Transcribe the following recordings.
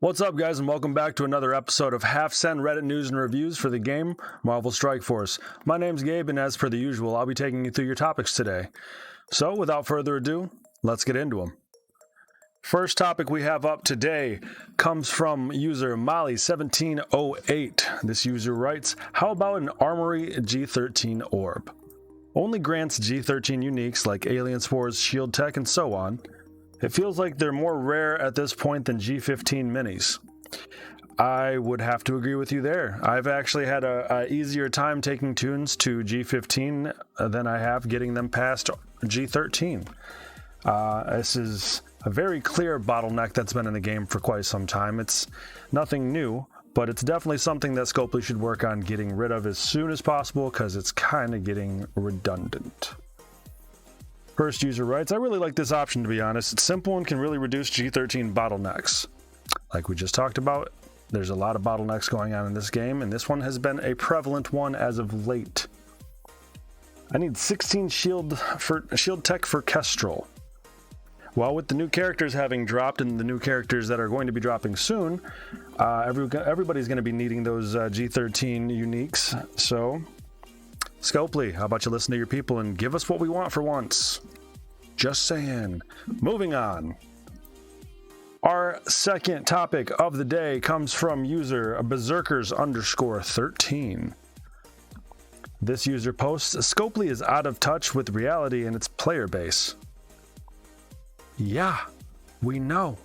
What's up, guys, and welcome back to another episode of Half Cent Reddit News and Reviews for the game Marvel Strike Force. My name's Gabe, and as per the usual, I'll be taking you through your topics today. So, without further ado, let's get into them. First topic we have up today comes from user Molly1708. This user writes, "How about an Armory G13 orb? Only grants G13 uniques like Alien Spores, Shield Tech, and so on. It feels like they're more rare at this point than G15 minis." I would have to agree with you there. I've actually had a easier time taking tunes to G15 than I have getting them past G13. This is a very clear bottleneck that's been in the game for quite some time. It's nothing new, but it's definitely something that Scopely should work on getting rid of as soon as possible because it's kind of getting redundant. First user writes, "I really like this option, to be honest. It's simple and can really reduce G13 bottlenecks. Like we just talked about, there's a lot of bottlenecks going on in this game, and this one has been a prevalent one as of late. I need 16 shield tech for Kestrel. Well, with the new characters having dropped and the new characters that are going to be dropping soon, everybody's going to be needing those G13 uniques. So, Scopely, how about you listen to your people and give us what we want for once? Just saying." Moving on. Our second topic of the day comes from user Berserkers_13. This user posts, "Scopely is out of touch with reality in its player base." Yeah, we know.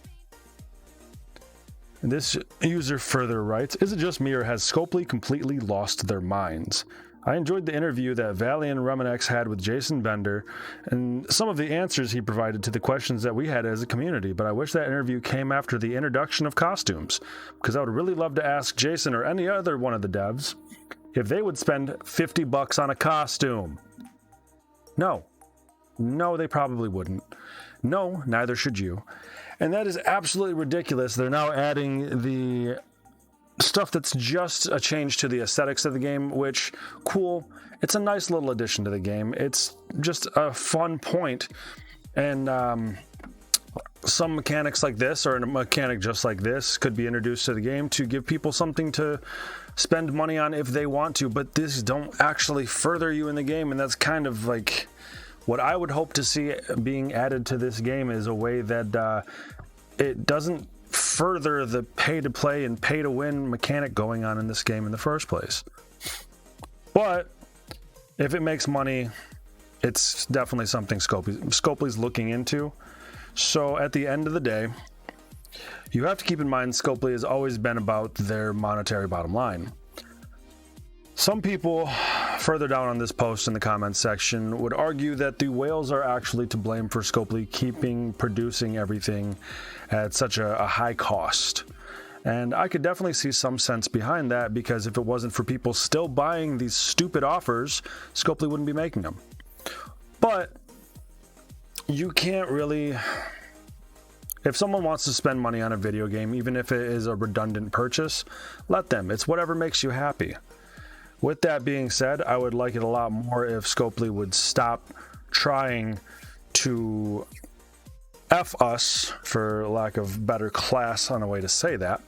This user further writes, "Is it just me or has Scopely completely lost their minds? I enjoyed the interview that Valiant Remenex had with Jason Bender and some of the answers he provided to the questions that we had as a community, but I wish that interview came after the introduction of costumes, because I would really love to ask Jason or any other one of the devs if they would spend $50 on a costume." No, they probably wouldn't. No, neither should you. And that is absolutely ridiculous. They're now adding the stuff that's just a change to the aesthetics of the game, which, cool, it's a nice little addition to the game. It's just a fun point. And some mechanics like this, or a mechanic just like this, could be introduced to the game to give people something to spend money on if they want to, but these don't actually further you in the game, and that's kind of like what I would hope to see being added to this game, is a way that it doesn't further the pay-to-play and pay-to-win mechanic going on in this game in the first place. But if it makes money, it's definitely something Scopely's looking into. So at the end of the day, you have to keep in mind Scopely has always been about their monetary bottom line. Some people further down on this post in the comments section would argue that the whales are actually to blame for Scopely producing everything at such a high cost. And I could definitely see some sense behind that, because if it wasn't for people still buying these stupid offers, Scopely wouldn't be making them. But you can't really... If someone wants to spend money on a video game, even if it is a redundant purchase, let them. It's whatever makes you happy. With that being said, I would like it a lot more if Scopely would stop trying to F us, for lack of better class on a way to say that.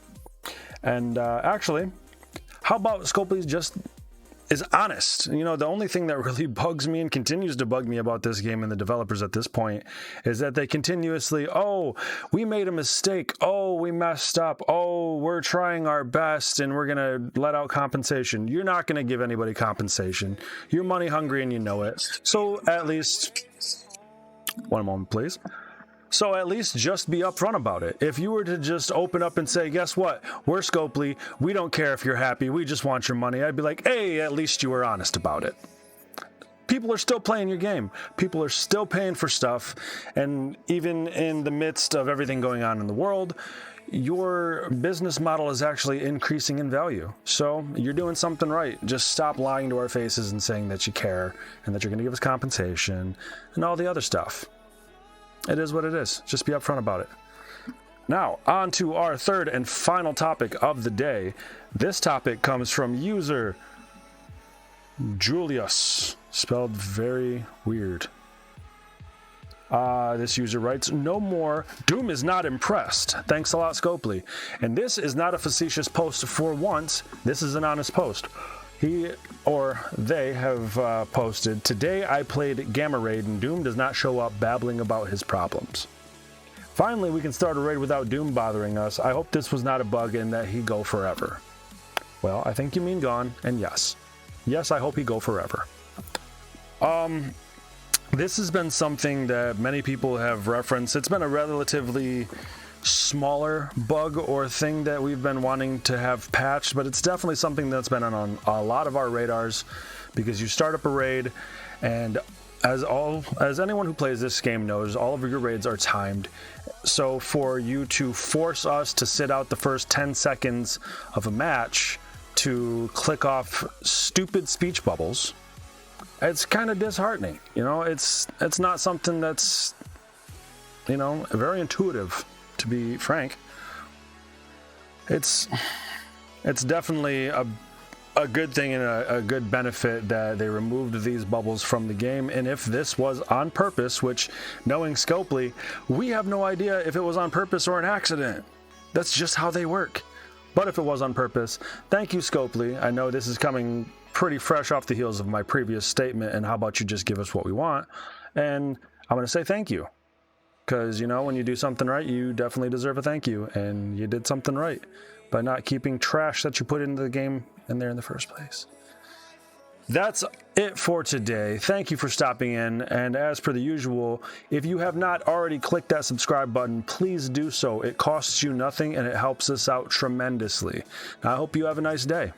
And actually, how about Scopely just is honest? You know, the only thing that really bugs me and continues to bug me about this game and the developers at this point is that they continuously, "Oh, we made a mistake. Oh, we messed up. Oh, we're trying our best and we're going to let out compensation." You're not going to give anybody compensation. You're money hungry and you know it. So at least, one moment, please. So at least just be upfront about it. If you were to just open up and say, "Guess what? We're Scopely. We don't care if you're happy. We just want your money," I'd be like, "Hey, at least you were honest about it." People are still playing your game. People are still paying for stuff. And even in the midst of everything going on in the world, your business model is actually increasing in value. So you're doing something right. Just stop lying to our faces and saying that you care and that you're going to give us compensation and all the other stuff. It is what it is. Just be upfront about it. Now, on to our third and final topic of the day. This topic comes from user Julius, spelled very weird. This user writes, no more. Doom is not impressed. Thanks a lot, Scopely. And this is not a facetious post for once. This is an honest post. He or they have posted, today I played Gamma Raid and Doom does not show up babbling about his problems. Finally, we can start a raid without Doom bothering us. I hope this was not a bug and that he go forever. Well, I think you mean gone, and yes. Yes, I hope he go forever. This has been something that many people have referenced. It's been a relatively smaller bug or thing that we've been wanting to have patched, but it's definitely something that's been on a lot of our radars, because you start up a raid, and as anyone who plays this game knows, all of your raids are timed. So for you to force us to sit out the first 10 seconds of a match to click off stupid speech bubbles, it's kind of disheartening. You know, it's not something that's, you know, very intuitive, to be frank. It's definitely a good thing and a good benefit that they removed these bubbles from the game. And if this was on purpose, which, knowing Scopely, we have no idea if it was on purpose or an accident. That's just how they work. But if it was on purpose, thank you, Scopely. I know this is coming pretty fresh off the heels of my previous statement, and how about you just give us what we want? And I'm going to say thank you. Because, you know, when you do something right, you definitely deserve a thank you. And you did something right by not keeping trash that you put into the game in there in the first place. That's it for today. Thank you for stopping in. And as per the usual, if you have not already clicked that subscribe button, please do so. It costs you nothing and it helps us out tremendously. I hope you have a nice day.